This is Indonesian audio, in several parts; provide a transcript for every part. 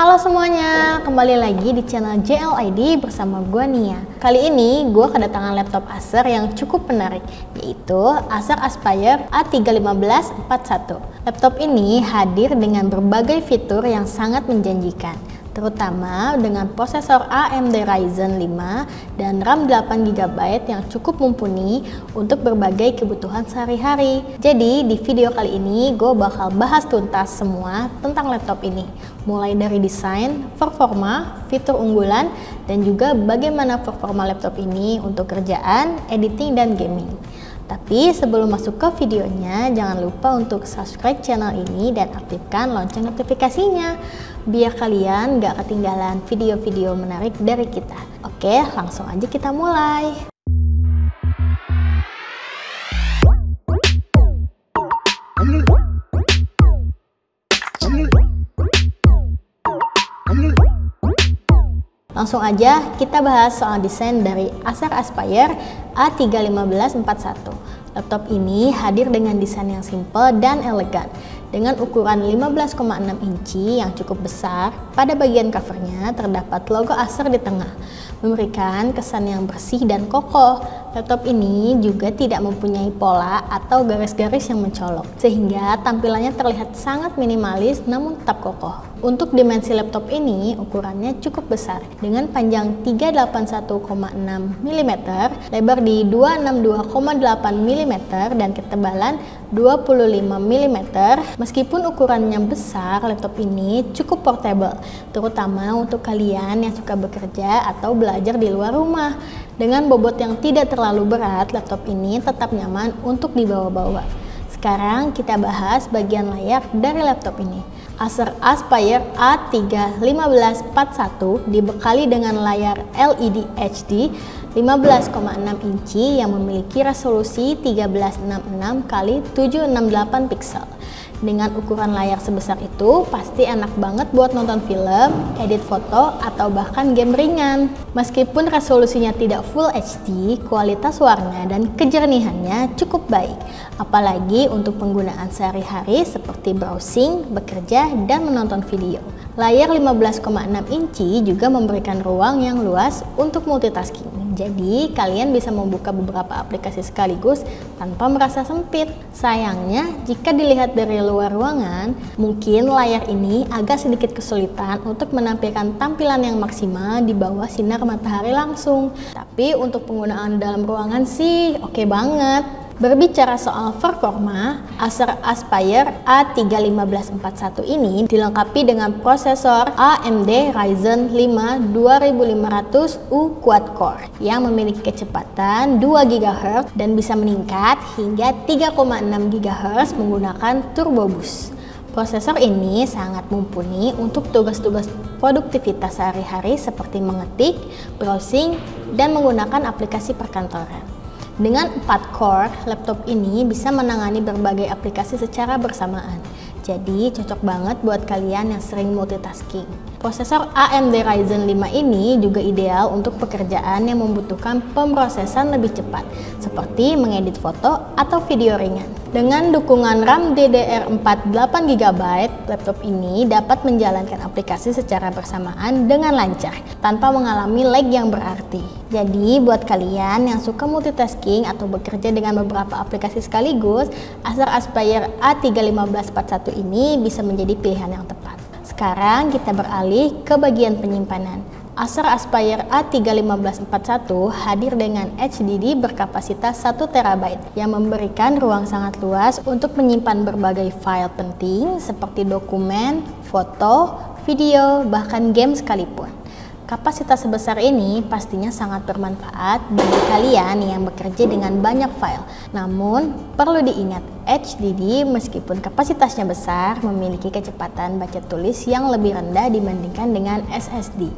Halo semuanya, kembali lagi di channel JLID bersama gue Nia. Kali ini gue kedatangan laptop Acer yang cukup menarik, yaitu Acer Aspire A31541. Laptop ini hadir dengan berbagai fitur yang sangat menjanjikan, terutama dengan prosesor AMD Ryzen 5 dan RAM 8GB yang cukup mumpuni untuk berbagai kebutuhan sehari-hari. Jadi di video kali ini gue bakal bahas tuntas semua tentang laptop ini, mulai dari desain, performa, fitur unggulan, dan juga bagaimana performa laptop ini untuk kerjaan, editing, dan gaming. Tapi sebelum masuk ke videonya, jangan lupa untuk subscribe channel ini dan aktifkan lonceng notifikasinya, biar kalian gak ketinggalan video-video menarik dari kita. Oke, langsung aja kita mulai. Langsung aja kita bahas soal desain dari Acer Aspire A31541. Laptop ini hadir dengan desain yang simple dan elegan, dengan ukuran 15,6 inci yang cukup besar. Pada bagian covernya terdapat logo Acer di tengah, memberikan kesan yang bersih dan kokoh. Laptop ini juga tidak mempunyai pola atau garis-garis yang mencolok, sehingga tampilannya terlihat sangat minimalis namun tetap kokoh. Untuk dimensi laptop ini, ukurannya cukup besar, dengan panjang 381,6 mm, lebar di 262,8 mm, dan ketebalan 25 mm. Meskipun ukurannya besar, laptop ini cukup portable, terutama untuk kalian yang suka bekerja atau belajar di luar rumah. Dengan bobot yang tidak terlalu berat, laptop ini tetap nyaman untuk dibawa-bawa. Sekarang kita bahas bagian layar dari laptop ini. Acer Aspire A31541 dibekali dengan layar LED HD 15,6 inci yang memiliki resolusi 1366 x 768 pixel. Dengan ukuran layar sebesar itu, pasti enak banget buat nonton film, edit foto, atau bahkan game ringan. Meskipun resolusinya tidak Full HD, kualitas warna dan kejernihannya cukup baik, apalagi untuk penggunaan sehari-hari seperti browsing, bekerja, dan menonton video. Layar 15,6 inci juga memberikan ruang yang luas untuk multitasking. Jadi kalian bisa membuka beberapa aplikasi sekaligus tanpa merasa sempit. Sayangnya, jika dilihat dari luar ruangan, mungkin layar ini agak sedikit kesulitan untuk menampilkan tampilan yang maksimal di bawah sinar matahari langsung. Tapi untuk penggunaan dalam ruangan sih oke banget. Berbicara soal performa, Acer Aspire A31541 ini dilengkapi dengan prosesor AMD Ryzen 5 2500U quad-core yang memiliki kecepatan 2 GHz dan bisa meningkat hingga 3,6 GHz menggunakan turbo boost. Prosesor ini sangat mumpuni untuk tugas-tugas produktivitas sehari-hari seperti mengetik, browsing, dan menggunakan aplikasi perkantoran. Dengan 4 core, laptop ini bisa menangani berbagai aplikasi secara bersamaan. Jadi cocok banget buat kalian yang sering multitasking. Prosesor AMD Ryzen 5 ini juga ideal untuk pekerjaan yang membutuhkan pemrosesan lebih cepat, seperti mengedit foto atau video ringan. Dengan dukungan RAM DDR4 8GB, laptop ini dapat menjalankan aplikasi secara bersamaan dengan lancar, tanpa mengalami lag yang berarti. Jadi buat kalian yang suka multitasking atau bekerja dengan beberapa aplikasi sekaligus, Acer Aspire A31541 ini bisa menjadi pilihan yang tepat. Sekarang kita beralih ke bagian penyimpanan. Acer Aspire A31541 hadir dengan HDD berkapasitas 1 TB yang memberikan ruang sangat luas untuk menyimpan berbagai file penting seperti dokumen, foto, video, bahkan game sekalipun. Kapasitas sebesar ini pastinya sangat bermanfaat bagi kalian yang bekerja dengan banyak file. Namun, perlu diingat, HDD meskipun kapasitasnya besar memiliki kecepatan baca tulis yang lebih rendah dibandingkan dengan SSD.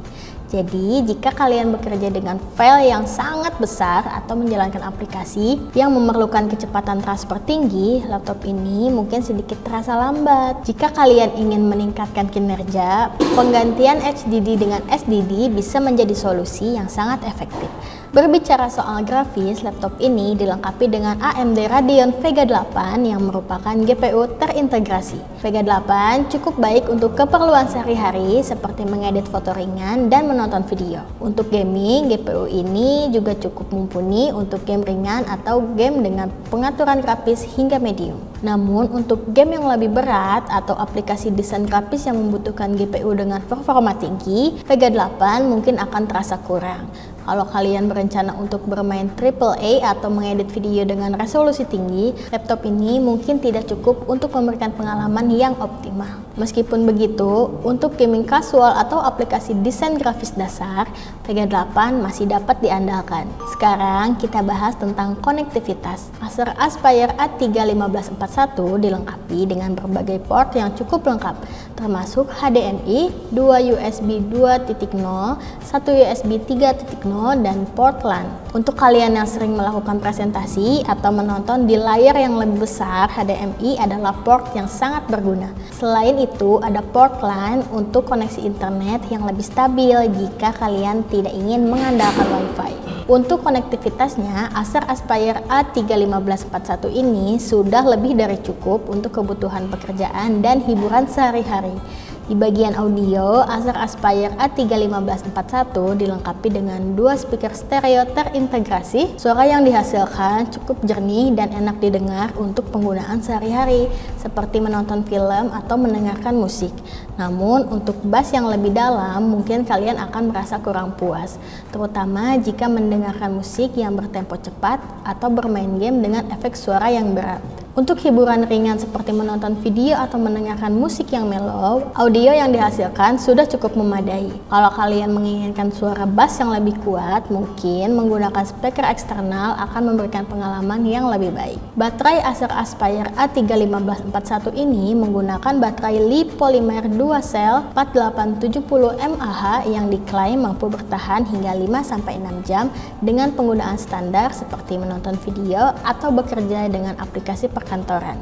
Jadi, jika kalian bekerja dengan file yang sangat besar atau menjalankan aplikasi yang memerlukan kecepatan transfer tinggi, laptop ini mungkin sedikit terasa lambat. Jika kalian ingin meningkatkan kinerja, penggantian HDD dengan SSD bisa menjadi solusi yang sangat efektif. Berbicara soal grafis, laptop ini dilengkapi dengan AMD Radeon Vega 8 yang merupakan GPU terintegrasi. Vega 8 cukup baik untuk keperluan sehari-hari seperti mengedit foto ringan dan menonton video. Untuk gaming, GPU ini juga cukup mumpuni untuk game ringan atau game dengan pengaturan grafis hingga medium. Namun untuk game yang lebih berat atau aplikasi desain grafis yang membutuhkan GPU dengan performa tinggi, Vega 8 mungkin akan terasa kurang. Kalau kalian berencana untuk bermain AAA atau mengedit video dengan resolusi tinggi, laptop ini mungkin tidak cukup untuk memberikan pengalaman yang optimal. Meskipun begitu, untuk gaming casual atau aplikasi desain grafis dasar, Vega 8 masih dapat diandalkan. Sekarang kita bahas tentang konektivitas. Acer Aspire A3-1541 dilengkapi dengan berbagai port yang cukup lengkap, termasuk HDMI, 2 USB 2.0, 1 USB 3.0, dan port LAN. Untuk kalian yang sering melakukan presentasi atau menonton di layar yang lebih besar, HDMI adalah port yang sangat berguna. Selain itu, ada port LAN untuk koneksi internet yang lebih stabil jika kalian tidak ingin mengandalkan WiFi. Untuk konektivitasnya, Acer Aspire A3-1541 ini sudah lebih dari cukup untuk kebutuhan pekerjaan dan hiburan sehari-hari. Di bagian audio, Acer Aspire A3-1541 dilengkapi dengan 2 speaker stereo terintegrasi. Suara yang dihasilkan cukup jernih dan enak didengar untuk penggunaan sehari-hari, seperti menonton film atau mendengarkan musik. Namun, untuk bass yang lebih dalam, mungkin kalian akan merasa kurang puas, terutama jika mendengarkan musik yang bertempo cepat atau bermain game dengan efek suara yang berat. Untuk hiburan ringan seperti menonton video atau mendengarkan musik yang mellow, audio yang dihasilkan sudah cukup memadai. Kalau kalian menginginkan suara bass yang lebih kuat, mungkin menggunakan speaker eksternal akan memberikan pengalaman yang lebih baik. Baterai Acer Aspire A3-1541 ini menggunakan baterai Li Polymer 2 sel 4870 mAh yang diklaim mampu bertahan hingga 5-6 jam dengan penggunaan standar seperti menonton video atau bekerja dengan aplikasi perkantoran.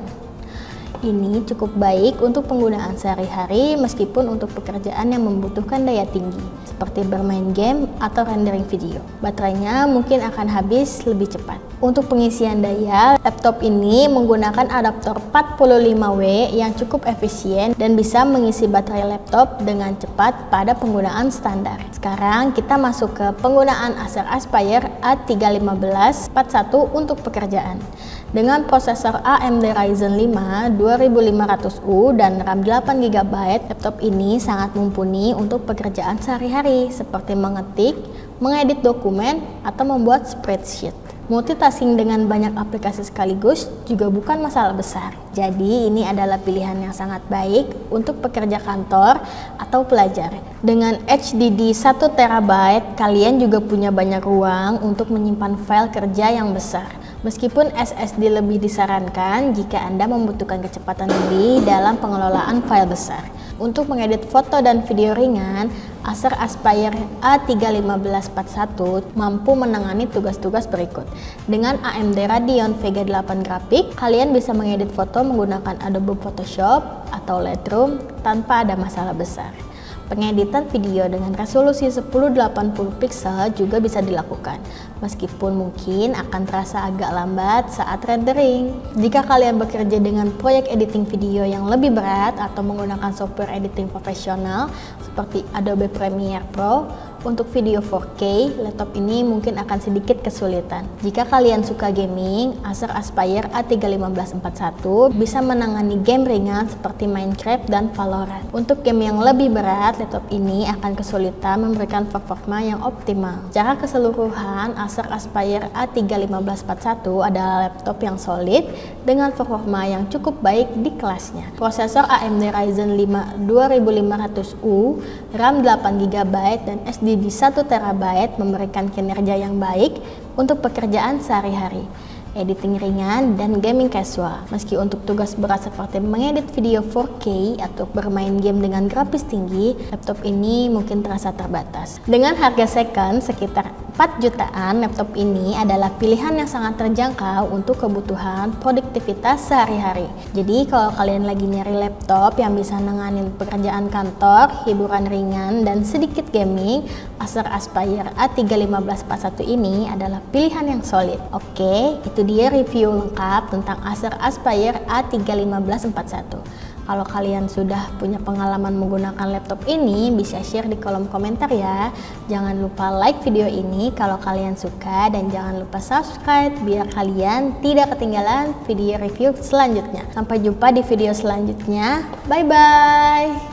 Ini cukup baik untuk penggunaan sehari-hari meskipun untuk pekerjaan yang membutuhkan daya tinggi seperti bermain game atau rendering video. Baterainya mungkin akan habis lebih cepat. Untuk pengisian daya, laptop ini menggunakan adaptor 45W yang cukup efisien dan bisa mengisi baterai laptop dengan cepat pada penggunaan standar. Sekarang kita masuk ke penggunaan Acer Aspire A3-1541 untuk pekerjaan. Dengan prosesor AMD Ryzen 5 2500U dan RAM 8GB, laptop ini sangat mumpuni untuk pekerjaan sehari-hari seperti mengetik, mengedit dokumen, atau membuat spreadsheet. Multitasking dengan banyak aplikasi sekaligus juga bukan masalah besar. Jadi ini adalah pilihan yang sangat baik untuk pekerja kantor atau pelajar. Dengan HDD 1TB, kalian juga punya banyak ruang untuk menyimpan file kerja yang besar. Meskipun SSD lebih disarankan jika Anda membutuhkan kecepatan lebih dalam pengelolaan file besar. Untuk mengedit foto dan video ringan, Acer Aspire A3-1541 mampu menangani tugas-tugas berikut. Dengan AMD Radeon Vega 8 grafik, kalian bisa mengedit foto menggunakan Adobe Photoshop atau Lightroom tanpa ada masalah besar. Pengeditan video dengan resolusi 1080 pixel juga bisa dilakukan, meskipun mungkin akan terasa agak lambat saat rendering. Jika kalian bekerja dengan proyek editing video yang lebih berat atau menggunakan software editing profesional seperti Adobe Premiere Pro, untuk video 4K, laptop ini mungkin akan sedikit kesulitan. Jika kalian suka gaming, Acer Aspire A3-1541 bisa menangani game ringan seperti Minecraft dan Valorant. Untuk game yang lebih berat, laptop ini akan kesulitan memberikan performa yang optimal. Secara keseluruhan, Acer Aspire A3-1541 adalah laptop yang solid dengan performa yang cukup baik di kelasnya. Prosesor AMD Ryzen 5 2500U, RAM 8GB, dan SSD di 1TB memberikan kinerja yang baik untuk pekerjaan sehari-hari, editing ringan, dan gaming casual. Meski untuk tugas berat seperti mengedit video 4K atau bermain game dengan grafis tinggi, laptop ini mungkin terasa terbatas. Dengan harga second sekitar 4 jutaan, laptop ini adalah pilihan yang sangat terjangkau untuk kebutuhan produktivitas sehari-hari. Jadi kalau kalian lagi nyari laptop yang bisa nenganin pekerjaan kantor, hiburan ringan, dan sedikit gaming, Acer Aspire A31541 ini adalah pilihan yang solid. Oke, itu dia review lengkap tentang Acer Aspire A31541. Kalau kalian sudah punya pengalaman menggunakan laptop ini, bisa share di kolom komentar ya. Jangan lupa like video ini kalau kalian suka, dan jangan lupa subscribe biar kalian tidak ketinggalan video review selanjutnya. Sampai jumpa di video selanjutnya. Bye bye.